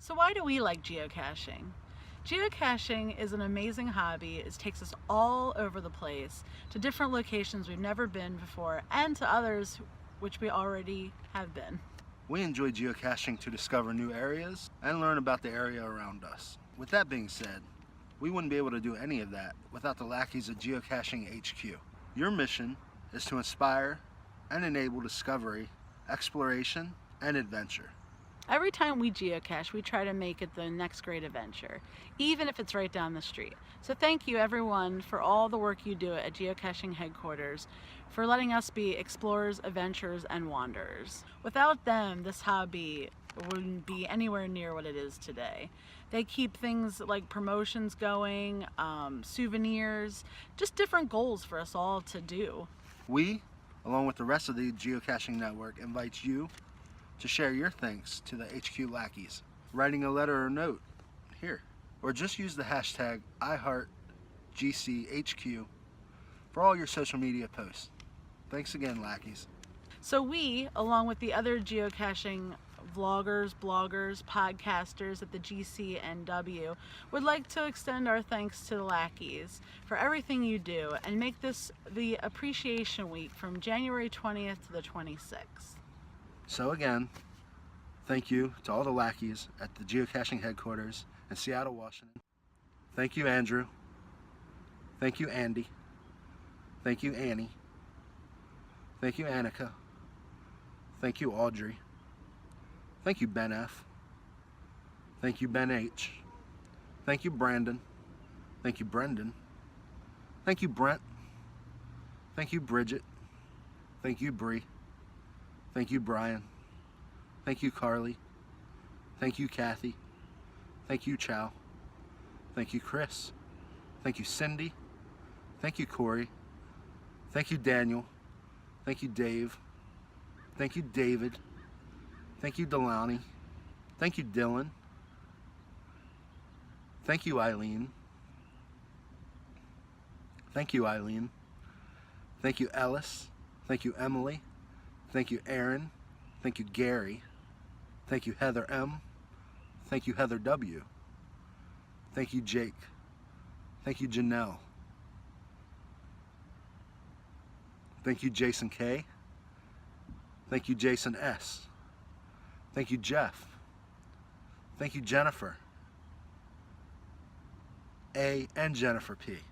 So why do we like geocaching? Geocaching is an amazing hobby. It takes us all over the place to different locations we've never been before and to others which we already have been. We enjoy geocaching to discover new areas and learn about the area around us. With that being said, we wouldn't be able to do any of that without the lackeys at Geocaching HQ. Your mission is to inspire and enable discovery, exploration, and adventure. Every time we geocache, we try to make it the next great adventure, even if it's right down the street. So thank you everyone for all the work you do at Geocaching Headquarters, for letting us be explorers, adventurers, and wanderers. Without them, this hobby wouldn't be anywhere near what it is today. They keep things like promotions going, souvenirs, just different goals for us all to do. We, along with the rest of the Geocaching Network, invite you to share your thanks to the HQ lackeys, writing a letter or note here, or just use the hashtag #IHeartGCHQ for all your social media posts. Thanks again, lackeys. So we, along with the other geocaching vloggers, bloggers, podcasters at the GCNW, would like to extend our thanks to the lackeys for everything you do and make this the Appreciation Week from January 20th to the 26th. So again, thank you to all the lackeys at the Geocaching Headquarters in Seattle, Washington. Thank you, Andrew. Thank you, Andy. Thank you, Annie. Thank you, Annika. Thank you, Audrey. Thank you, Ben F. Thank you, Ben H. Thank you, Brandon. Thank you, Brendan. Thank you, Brent. Thank you, Bridget. Thank you, Bree. Thank you, Brian. Thank you, Carly. Thank you, Kathy. Thank you, Chow. Thank you, Chris. Thank you, Cindy. Thank you, Corey. Thank you, Daniel. Thank you, Dave. Thank you, David. Thank you, Delaney. Thank you, Dylan. Thank you, Eileen. Thank you, Eileen. Thank you, Ellis. Thank you, Emily. Thank you, Aaron. Thank you, Gary. Thank you, Heather M. Thank you, Heather W. Thank you, Jake. Thank you, Janelle. Thank you, Jason K. Thank you, Jason S. Thank you, Jeff. Thank you, Jennifer A. and Jennifer P.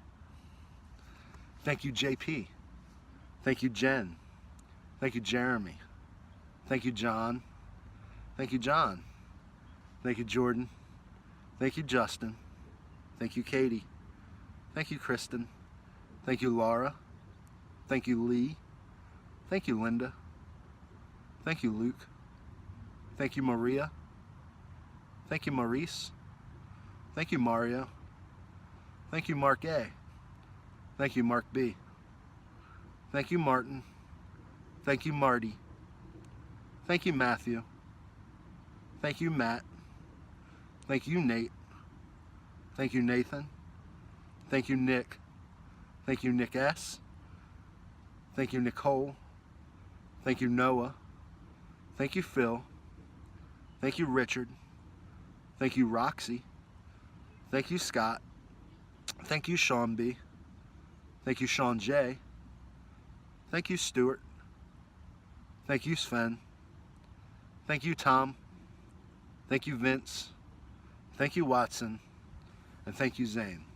Thank you, JP. Thank you, Jen. Thank you, Jeremy. Thank you, John. Thank you, John. Thank you, Jordan. Thank you, Justin. Thank you, Katie. Thank you, Kristen. Thank you, Laura. Thank you, Lee. Thank you, Linda. Thank you, Luke. Thank you, Maria. Thank you, Maurice. Thank you, Mario. Thank you, Mark A. Thank you, Mark B. Thank you, Martin. Thank you, Marty. Thank you, Matthew. Thank you, Matt. Thank you, Nate. Thank you, Nathan. Thank you, Nick. Thank you, Nick S. Thank you, Nicole. Thank you, Noah. Thank you, Phil. Thank you, Richard. Thank you, Roxy. Thank you, Scott. Thank you, Sean B. Thank you, Sean J. Thank you, Stuart. Thank you, Sven. Thank you, Tom. Thank you, Vince. Thank you, Watson. And thank you, Zane.